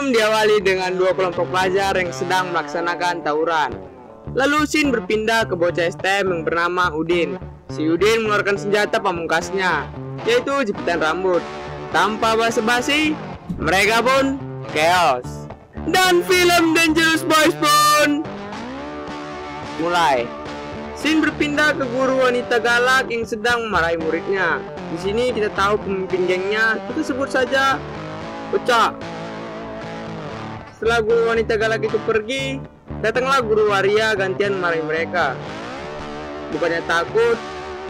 Film diawali dengan dua kelompok pelajar yang sedang melaksanakan tawuran. Lalu scene berpindah ke bocah STM yang bernama Udin. Si Udin mengeluarkan senjata pamungkasnya, yaitu jepitan rambut. Tanpa basa-basi, mereka pun chaos. Dan film Dangerous Boys pun mulai. Scene berpindah ke guru wanita galak yang sedang memarahi muridnya. Di sini kita tahu pemimpin gengnya, kita sebut saja Ucok. Setelah guru wanita galak itu pergi, datanglah guru waria gantian memarahi mereka. Bukannya takut,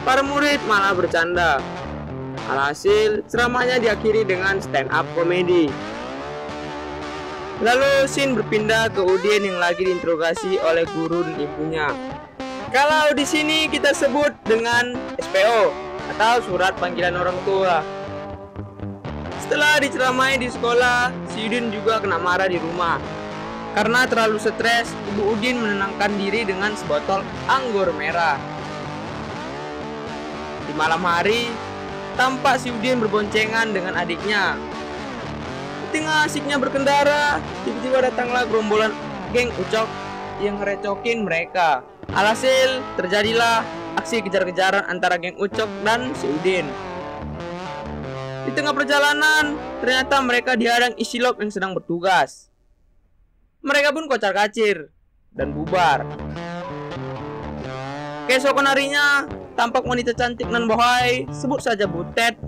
para murid malah bercanda. Alhasil, ceramahnya diakhiri dengan stand up komedi. Lalu scene berpindah ke Udin yang lagi diinterogasi oleh guru dan ibunya. Kalau di sini kita sebut dengan SPO atau surat panggilan orang tua. Setelah diceramai di sekolah, si Udin juga kena marah di rumah. Karena terlalu stres, ibu Udin menenangkan diri dengan sebotol anggur merah. Di malam hari, tampak si Udin berboncengan dengan adiknya. Di tengah asiknya berkendara, tiba-tiba datanglah gerombolan geng Ucok yang ngerecokin mereka. Alhasil, terjadilah aksi kejar-kejaran antara geng Ucok dan si Udin. Di tengah perjalanan, ternyata mereka dihadang Isilop yang sedang bertugas. Mereka pun kocar-kacir dan bubar. Keesokan harinya, tampak wanita cantik nan bohai, sebut saja Butet.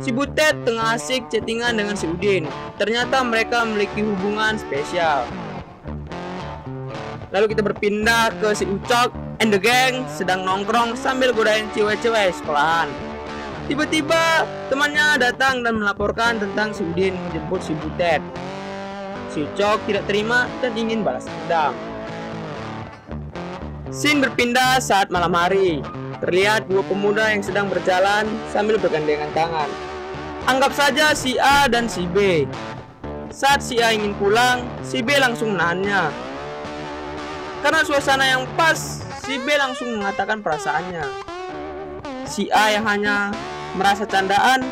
Si Butet tengah asik chattingan dengan si Udin. Ternyata mereka memiliki hubungan spesial. Lalu kita berpindah ke si Ucok and the gang sedang nongkrong sambil godain cewek-cewek sekolahan. Tiba-tiba temannya datang dan melaporkan tentang si Udin menjemput si Butet. Si Ucok tidak terima dan ingin balas dendam. Scene berpindah saat malam hari. Terlihat dua pemuda yang sedang berjalan sambil bergandengan tangan. Anggap saja si A dan si B. Saat si A ingin pulang, si B langsung menahannya. Karena suasana yang pas, si B langsung mengatakan perasaannya. Si A yang hanya merasa candaan,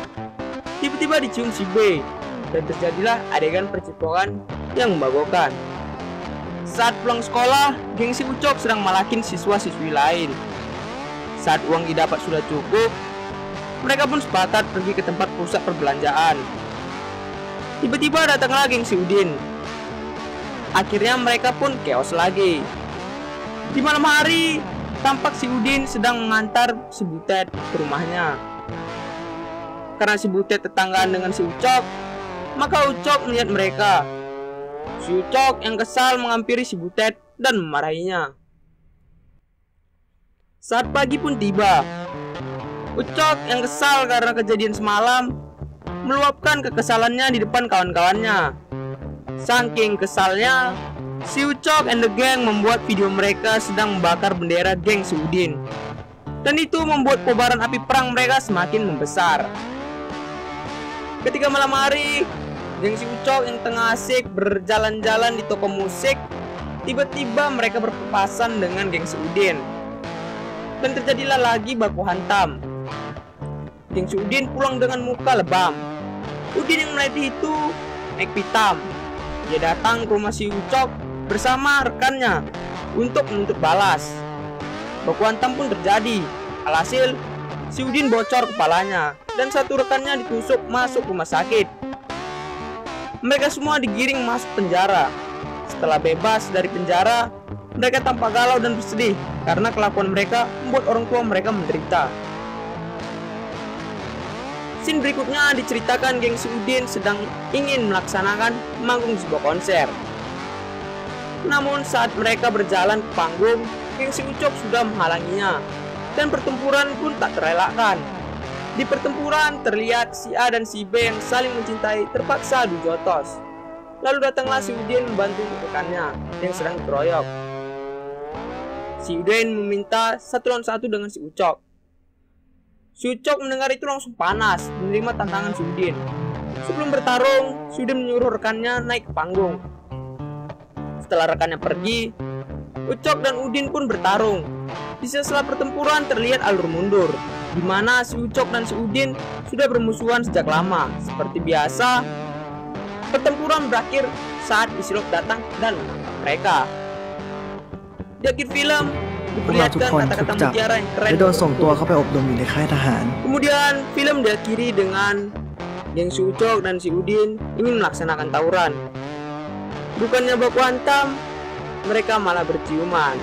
tiba-tiba dicium si B, dan terjadilah adegan percipokan yang membagokan. Saat pulang sekolah, geng si Ucok sedang malakin siswa-siswi lain. Saat uang didapat sudah cukup, mereka pun sepakat pergi ke tempat pusat perbelanjaan. Tiba-tiba datanglah geng si Udin. Akhirnya mereka pun chaos lagi. Di malam hari, tampak si Udin sedang mengantar si Butet ke rumahnya. Karena si Butet tetanggaan dengan si Ucok, maka Ucok melihat mereka. Si Ucok yang kesal menghampiri si Butet dan memarahinya. Saat pagi pun tiba, Ucok yang kesal karena kejadian semalam meluapkan kekesalannya di depan kawan-kawannya. Saking kesalnya, si Ucok and the gang membuat video mereka sedang membakar bendera geng si Udin. Dan itu membuat kobaran api perang mereka semakin membesar. Ketika malam hari, geng si Ucok yang tengah asik berjalan-jalan di toko musik, tiba-tiba mereka berpapasan dengan geng si Udin. Dan terjadilah lagi baku hantam. Geng si Udin pulang dengan muka lebam. Udin yang melatih itu naik pitam. Dia datang ke rumah si Ucok bersama rekannya untuk menuntut balas. Baku hantam pun terjadi. Alhasil, si Udin bocor kepalanya dan satu rekannya ditusuk masuk rumah sakit. Mereka semua digiring masuk penjara. Setelah bebas dari penjara, mereka tampak galau dan bersedih karena kelakuan mereka membuat orang tua mereka menderita. Scene berikutnya diceritakan geng si Udin sedang ingin melaksanakan manggung sebuah konser. Namun saat mereka berjalan ke panggung, geng si Ucok sudah menghalanginya dan pertempuran pun tak terelakkan. Di pertempuran terlihat si A dan si B yang saling mencintai terpaksa adu jotos. Lalu datanglah si Udin membantu rekannya yang sedang dikeroyok. Si Udin meminta satu lawan satu dengan si Ucok. Si Ucok mendengar itu langsung panas menerima tantangan si Udin. Sebelum bertarung, si Udin menyuruh rekannya naik ke panggung. Setelah rekannya pergi, Ucok dan Udin pun bertarung. Di sela-sela pertempuran terlihat alur mundur, di mana si Ucok dan si Udin sudah bermusuhan sejak lama. Seperti biasa, Pertempuran berakhir saat Isilok datang dan mereka. Di akhir film พวกเราทุก diperlihatkan คนถูก kata-kata จับ mutiara yang และ keren. โดนส่งตัวเข้าไปอบรมอยู่ในค่ายทหาร Kemudian film diakhiri dengan Geng si Ucok dan si Udin ingin melaksanakan tawuran. Bukannya baku hantam, mereka malah berciuman.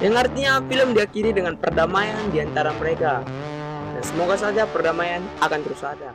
Yang artinya film diakhiri dengan perdamaian di antara mereka. Dan semoga saja perdamaian akan terus ada.